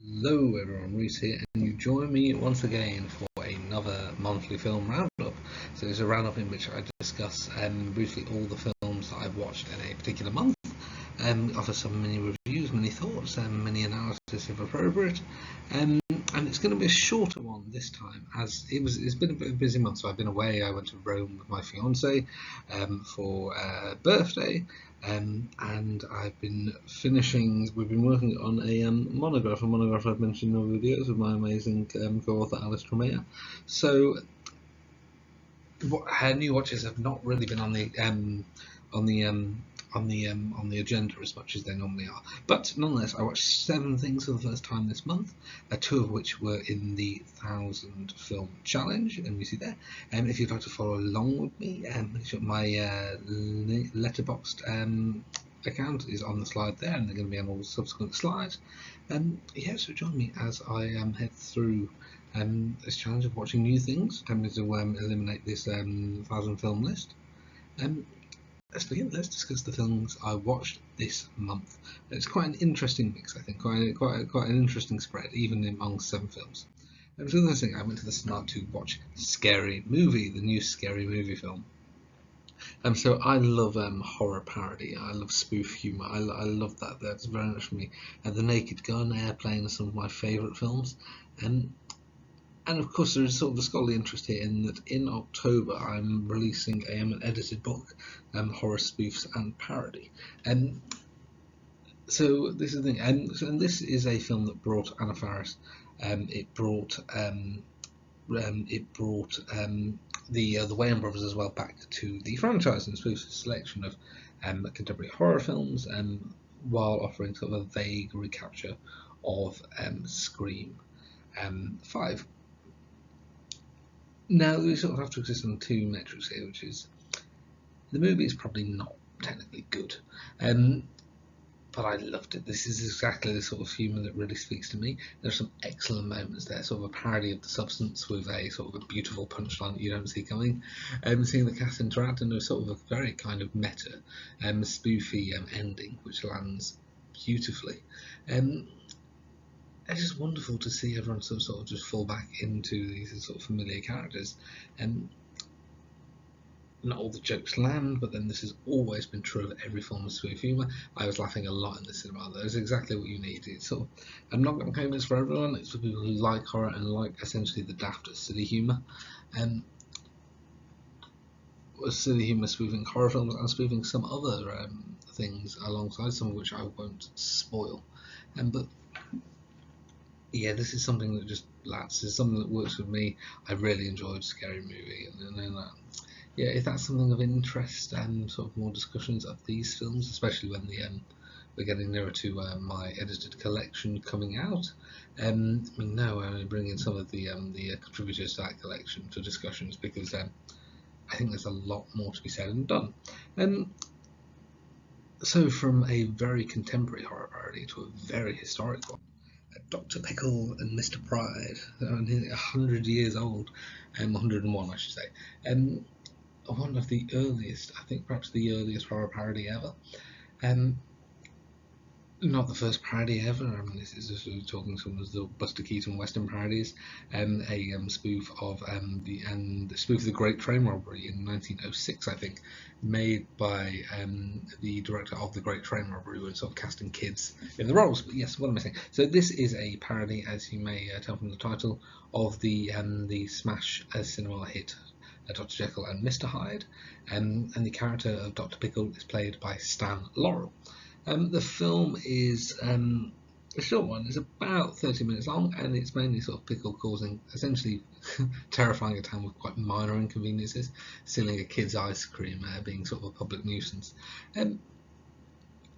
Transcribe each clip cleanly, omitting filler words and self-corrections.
Hello everyone, Reese here, and you join me once again for another monthly film roundup. So it's a roundup in which I discuss briefly all the films that I've watched in a particular month, offer some mini reviews, many thoughts, and many analysis if appropriate. And it's going to be a shorter one this time, as it's been a bit of a busy month. So I've been away. I went to Rome with my fiance for a birthday. And I've been finishing. We've been working on a monograph I've mentioned in all videos with my amazing co-author Alice Tremere. So, her new watches have not really been on the on the on the agenda as much as they normally are. But nonetheless, I watched 7 things for the first time this month, 2 of which were in the 1,000 film challenge, and you see there. If you'd like to follow along with me, my Letterboxd account is on the slide there, and they're going to be on all subsequent slides. So join me as I head through this challenge of watching new things, attempting to eliminate this 1,000 film list. Let's begin. Let's discuss the films I watched this month. It's quite an interesting mix, I think. Quite an interesting spread, even among 7 films. So the first thing, I went to the cinema to watch Scary Movie, the new Scary Movie film. So I love horror parody. I love spoof humour. I love that. That's very much for me. The Naked Gun, Airplane are some of my favourite films. And of course, there is sort of a scholarly interest here in that in October I'm releasing an edited book, Horror Spoofs and Parody. So this is the thing, and this is a film that brought Anna Faris. It brought the Wayans brothers as well back to the franchise and spoofs a selection of contemporary horror films, while offering sort of a vague recapture of Scream 5. Now, we sort of have to exist on 2 metrics here, which is the movie is probably not technically good, but I loved it. This is exactly the sort of humour that really speaks to me. There's some excellent moments there, sort of a parody of The Substance with a sort of a beautiful punchline that you don't see coming. Seeing the cast interact, and there's sort of a very kind of meta, spoofy ending, which lands beautifully. It's just wonderful to see everyone sort of just fall back into these sort of familiar characters. Not all the jokes land, but then this has always been true of every form of spoof humour. I was laughing a lot in the cinema. That is exactly what you need. It's sort of, I'm not going to claim it's for everyone. It's for people who like horror and like essentially the daft, silly humour. Silly humour spoofing horror films and spoofing some other things alongside, some of which I won't spoil. But yeah, this is something that just lands. It's something that works with me. I really enjoyed Scary Movie, and then yeah, if that's something of interest and sort of more discussions of these films, especially when we're getting nearer to my edited collection coming out. I'm bringing some of the contributors to that collection to discussions, because I think there's a lot more to be said and done. So from a very contemporary horror parody to a very historic one. Dr. Pickle and Mr. Pride, 100 years old, 101 I should say. One of the earliest, I think perhaps the earliest horror parody ever. Not the first parody ever. I mean, this is just talking some of the Buster Keaton Western parodies. A spoof of the Great Train Robbery in 1906, I think, made by the director of the Great Train Robbery, who was sort of casting kids in the roles. But yes, what am I saying? So this is a parody, as you may tell from the title, of the smash cinema hit Dr. Jekyll and Mr. Hyde, and the character of Dr. Pickle is played by Stan Laurel. The film is a short one. It's about 30 minutes long, and it's mainly sort of Pickle causing, essentially terrifying a town with quite minor inconveniences, stealing a kid's ice cream, being sort of a public nuisance. I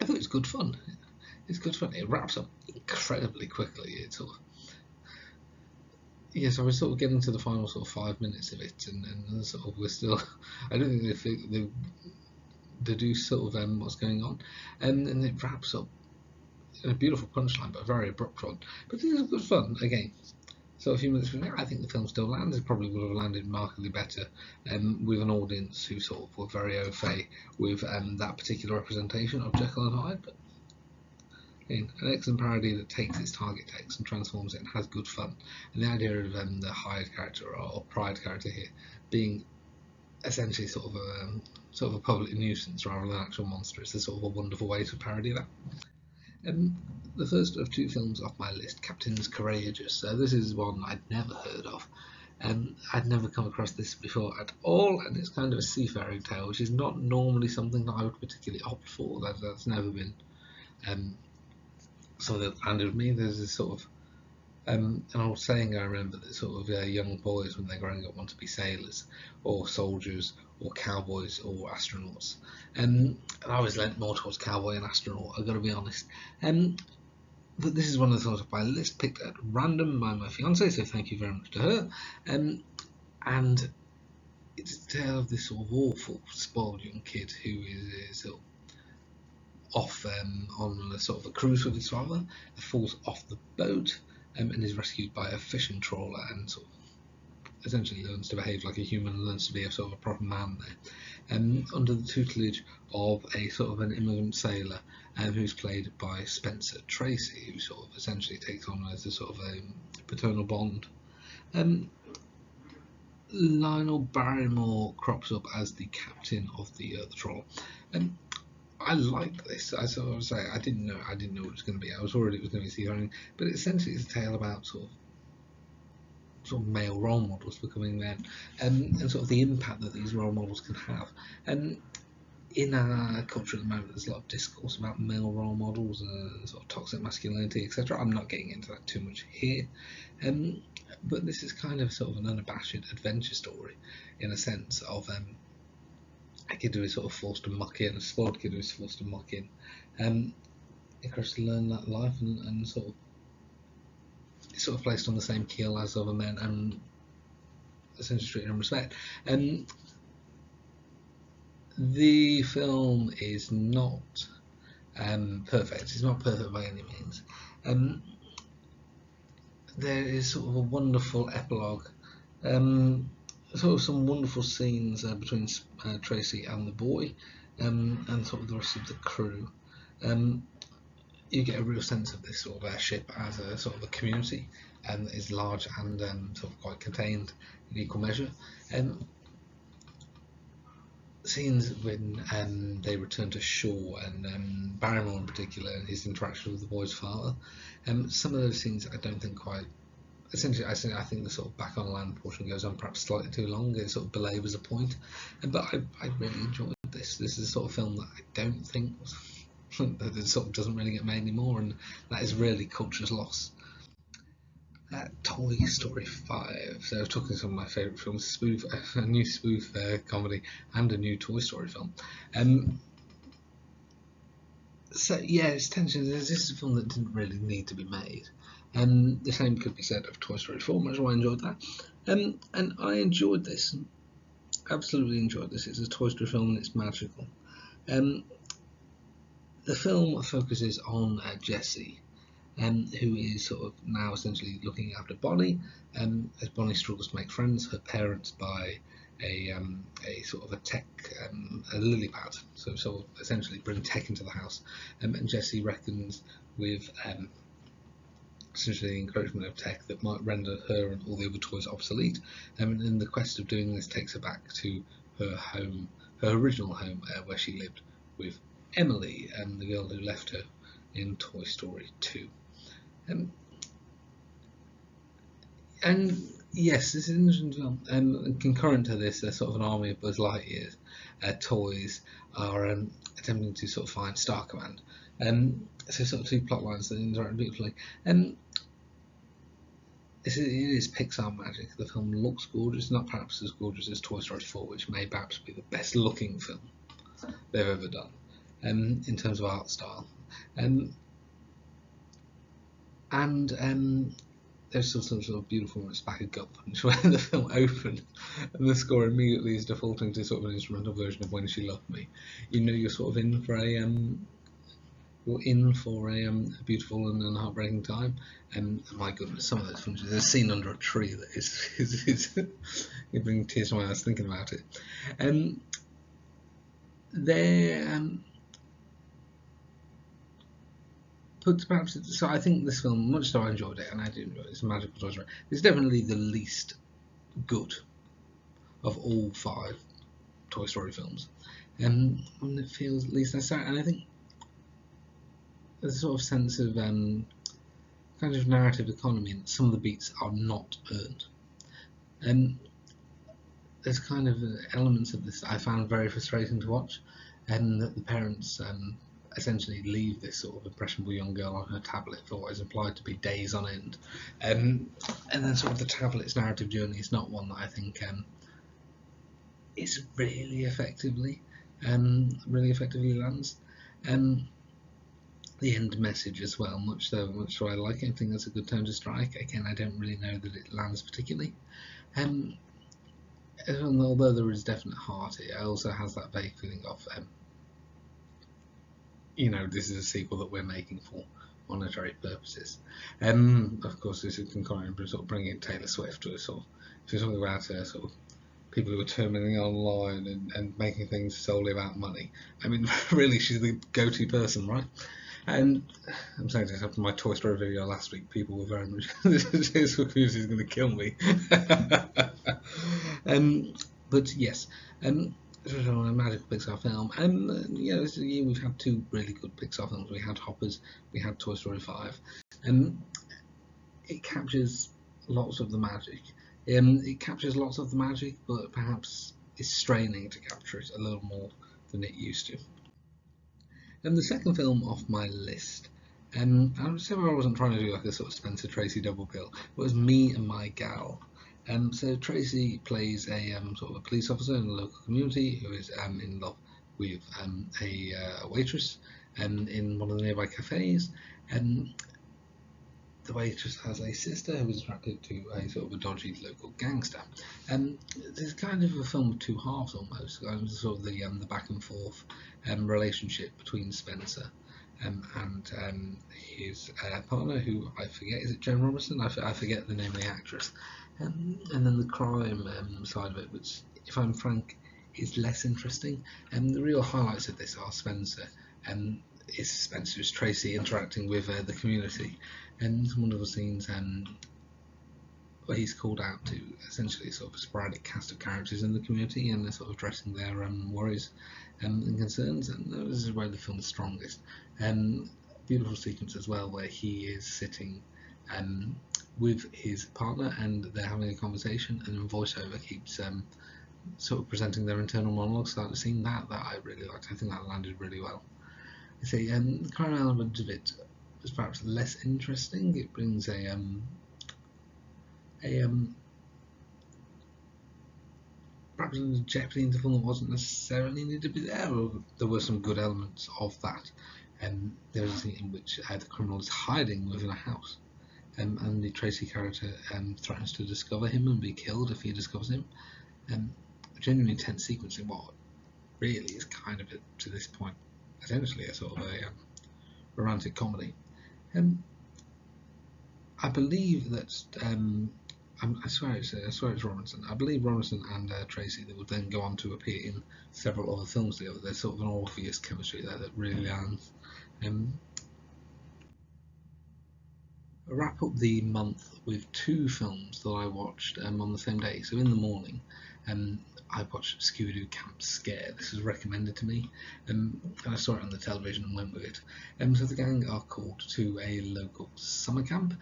thought it's good fun. It's good fun. It wraps up incredibly quickly. It's sort of, yes, I was sort of getting to the final sort of 5 minutes of it, and sort of we're still. I don't think they deduce sort of what's going on, and it wraps up in a beautiful punchline, but a very abrupt one. But this is good fun again. So a few minutes from now, I think the film still lands. It probably would have landed markedly better with an audience who sort of were very au fait with that particular representation of Jekyll and Hyde. But An excellent parody that takes its target text and transforms it and has good fun. And the idea of the hired character or pride character here being essentially sort of a public nuisance rather than an actual monster is a sort of a wonderful way to parody that. The first of two films off my list, Captain's Courageous. This is one I'd never heard of. I'd never come across this before at all, and it's kind of a seafaring tale, which is not normally something that I would particularly opt for. That's never been something that landed with me. There's this sort of an old saying I remember that sort of young boys when they're growing up want to be sailors or soldiers or cowboys or astronauts. And I always leant more towards cowboy and astronaut, I've got to be honest. But this is one of the films off my list picked at random by my fiance, so thank you very much to her. And it's a tale of this sort of awful, spoiled young kid who is sort of off on a sort of a cruise with his father, falls off the boat and is rescued by a fishing trawler and sort of essentially learns to behave like a human and learns to be a sort of a proper man there. Under the tutelage of a sort of an immigrant sailor who's played by Spencer Tracy, who sort of essentially takes on as a sort of a paternal bond. Lionel Barrymore crops up as the captain of the trawler. I like this. I sort of say I didn't know what it was going to be. I was worried it was going to be seafaring, but essentially it's a tale about sort of male role models becoming men, and sort of the impact that these role models can have. And in our culture at the moment, there's a lot of discourse about male role models and sort of toxic masculinity, etc. I'm not getting into that too much here, but this is kind of sort of an unabashed adventure story, in a sense of a kid who is sort of forced to muck in, a spoiled kid who is forced to muck in, encouraged to learn that life and sort of placed on the same keel as other men and essentially treated in respect. The film is not perfect. It's not perfect by any means. There is sort of a wonderful epilogue. Sort of some wonderful scenes between Tracy and the boy, and sort of the rest of the crew. You get a real sense of this sort of ship as a sort of a community, and is large and sort of quite contained in equal measure. Scenes when they return to shore and Barrymore in particular and his interaction with the boy's father. Some of those scenes I don't think quite. Essentially, I think the sort of back on land portion goes on perhaps slightly too long. It sort of belabours a point, but I really enjoyed this. This is a sort of film that I don't think that it sort of doesn't really get made anymore, and that is really culture's loss. Toy Story 5. So talking some of my favourite films, a new spoof comedy and a new Toy Story film. So yeah, it's tension. This is a film that didn't really need to be made. The same could be said of Toy Story 4, much as I enjoyed that. And I enjoyed this. Absolutely enjoyed this. It's a Toy Story film and it's magical. The film focuses on Jessie, who is sort of now essentially looking after Bonnie, as Bonnie struggles to make friends. Her parents buy a sort of a tech, a lily pad, so sort of essentially bring tech into the house, and Jessie reckons with essentially the encouragement of tech that might render her and all the other toys obsolete, and in the quest of doing this takes her back to her home, her original home, where she lived with Emily, the girl who left her in Toy Story 2. And yes, this is an interesting film. Concurrent to this, there's sort of an army of Buzz Lightyear's toys are attempting to sort of find Star Command. So sort of two plot lines that interact beautifully. It is Pixar magic. The film looks gorgeous, not perhaps as gorgeous as Toy Story 4, which may perhaps be the best looking film they've ever done in terms of art style. There's some sort of beautiful moments back at Gut Punch where the film opened and the score immediately is defaulting to sort of an instrumental version of When She Loved Me. You know you're sort of in for a beautiful and heartbreaking time. And my goodness, some of those films. There's a scene under a tree that is you bring tears to my eyes thinking about it. But perhaps so. I think this film, much though I enjoyed it, and I do enjoy it, it's a magical Toy Story. It's definitely the least good of all 5 Toy Story films, and it feels least necessary. And I think there's a sort of sense of kind of narrative economy, and some of the beats are not earned. And there's kind of elements of this that I found very frustrating to watch, and that the parents essentially leave this sort of impressionable young girl on her tablet for what is implied to be days on end, and then sort of the tablet's narrative journey is not one that I think is really effectively lands. The end message as well, much though I like it, I think that's a good tone to strike. Again, I don't really know that it lands particularly. And although there is definite heart, it also has that vague feeling of, this is a sequel that we're making for monetary purposes. Of course, this is concurrent with sort of bringing Taylor Swift to a sort of, if you're talking about sort of people who are terminating online and making things solely about money. I mean, really, she's the go-to person, right? And I'm saying this after my Toy Story video last week, people were very much this is going to kill me. But yes, a magical Pixar film. This year we've had 2 really good Pixar films. We had Hoppers, we had Toy Story 5, and it captures lots of the magic. But perhaps is straining to capture it a little more than it used to. And the second film off my list, I would say I wasn't trying to do like a sort of Spencer Tracy double bill, it was Me and My Gal. So Tracy plays a sort of a police officer in a local community who is in love with a waitress in one of the nearby cafes. The waitress has a sister who is attracted to a sort of a dodgy local gangster. There's kind of a film with 2 halves almost, sort of the back and forth relationship between Spencer and his partner, who I forget, is it Joan Robinson? I forget the name of the actress. And then the crime side of it, which, if I'm frank, is less interesting. The real highlights of this are Spencer is Tracy interacting with the community, and one of the scenes where he's called out to essentially sort of a sporadic cast of characters in the community, and they're sort of addressing their worries and concerns, and this is where the film's strongest. Beautiful sequence as well where he is sitting with his partner and they're having a conversation, and then voiceover keeps sort of presenting their internal monologues throughout the scene. That I really liked. I think that landed really well. I say the current element of it was perhaps less interesting. It brings a perhaps a jeopardy into the film that wasn't necessarily needed to be there. There were some good elements of that. There is a scene in which the criminal is hiding within a house, and the Tracy character threatens to discover him and be killed if he discovers him. A genuinely intense sequence in what really is kind of, to this point, essentially a sort of a romantic comedy. I believe that I swear it's Robinson. I believe Robinson and Tracy, that would then go on to appear in several other films together. There's sort of an obvious chemistry there that really lands. I wrap up the month with 2 films that I watched on the same day. So in the morning, I watched Scooby-Doo Camp Scare. This was recommended to me, and I saw it on the television and went with it. So the gang are called to a local summer camp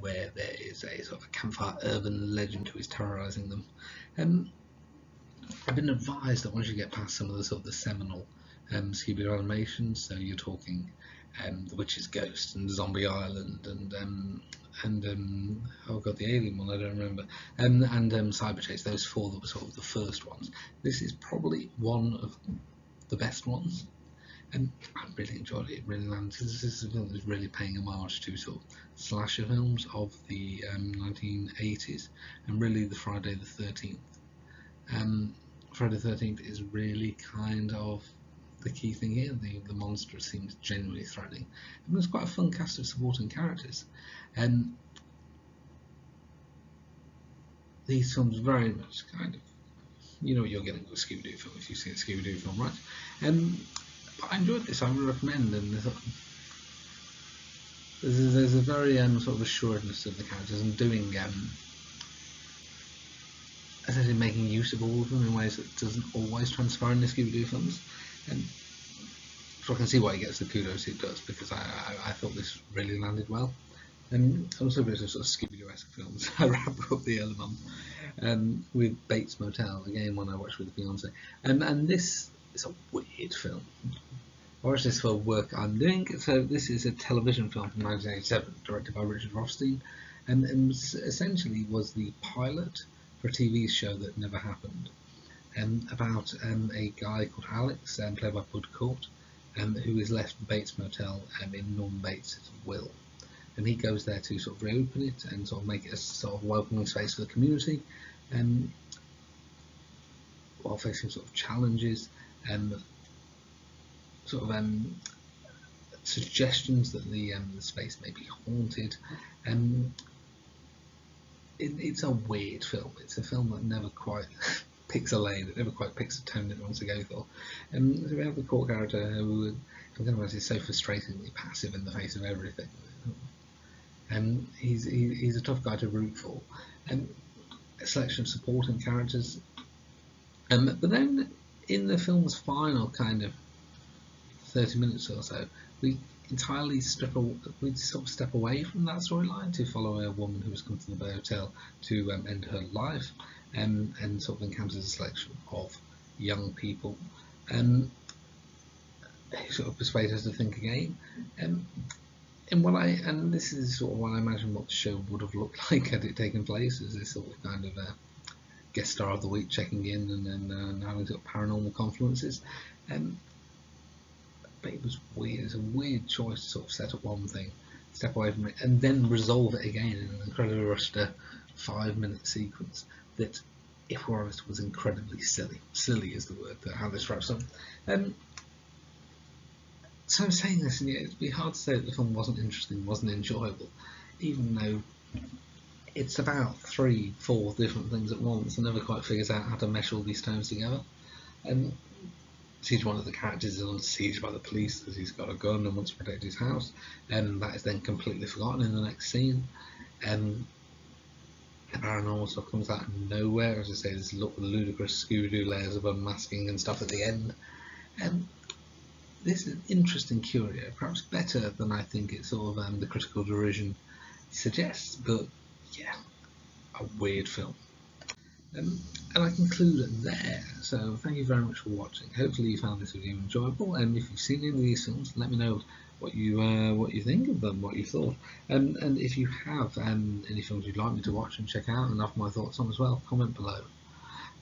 where there is a sort of a campfire urban legend who is terrorising them. I've been advised that once you get past some of the sort of the seminal Scooby-Doo animations, so you're talking The Witch's Ghost and Zombie Island and oh god, the alien one I don't remember, and Cyber Chase. Those 4 that were sort of the first ones. This is probably one of the best ones, and I really enjoyed it. It really landed. This is a film that's really paying homage to sort of slasher films of the 1980s, and really the Friday the 13th. Friday the 13th is really kind of the key thing here. The monster seems genuinely threatening, and there's quite a fun cast of supporting characters. These films very much kind of, you know what you're getting with a Scooby-Doo film if you've seen a Scooby-Doo film, right? But I enjoyed this. I would recommend, and there's a very sort of assuredness of the characters and doing essentially making use of all of them in ways that doesn't always transpire in the Scooby-Doo films. And so I can see why he gets the kudos it does, because I thought this really landed well. And also a bit of sort of Scooby-Doo-esque films. I wrap up the other month with Bates Motel, again one I watched with the fiance. And this is a weird film. I watched this for work I'm doing. So this is a television film from 1987, directed by Richard Rothstein, and essentially was the pilot for a TV show that never happened, about a guy called Alex, played by Bud Cort, who is left Bates Motel in Norman Bates' will. And he goes there to sort of reopen it and sort of make it a sort of welcoming space for the community, while facing sort of challenges and sort of suggestions that the space may be haunted. It's a weird film. It's a film that never quite picks a lane. It never quite picks a tone it wants to go for. So we have the court character who, I'm going to imagine, is so frustratingly passive in the face of everything. He's a tough guy to root for. A selection of supporting characters. But then in the film's final kind of 30 minutes or so, we entirely step away from that storyline to follow a woman who has come to the hotel to end her life, and sort of encounters a selection of young people who sort of persuade her to think again. And this is sort of what I imagine what the show would have looked like had it taken place, as this sort of kind of guest star of the week checking in and having sort of paranormal confluences. But it was weird. It's a weird choice to sort of set up one thing, step away from it, and then resolve it again in an incredibly rushed 5-minute sequence that, if we're honest, was incredibly silly. Silly is the word that how this wraps up. So I'm saying this, and yet it'd be hard to say that the film wasn't interesting, wasn't enjoyable, even though it's about 3-4 different things at once and never quite figures out how to mesh all these tones together. Each one of the characters is under siege by the police as he's got a gun and wants to protect his house, and that is then completely forgotten in the next scene. The paranormal stuff comes out of nowhere. As I say, there's ludicrous Scooby-Doo layers of unmasking and stuff at the end. This is an interesting curio, perhaps better than I think it sort of the critical derision suggests, but yeah, a weird film. And I conclude it there. So thank you very much for watching. Hopefully you found this video enjoyable, and if you've seen any of these films, let me know what you think of them, what you thought. And if you have any films you'd like me to watch and check out and offer my thoughts on as well, comment below.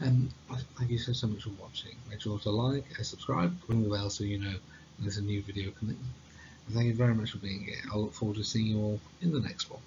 Thank you so much for watching. Make sure to like, subscribe, ring the bell so you know there's a new video coming. And thank you very much for being here. I look forward to seeing you all in the next one.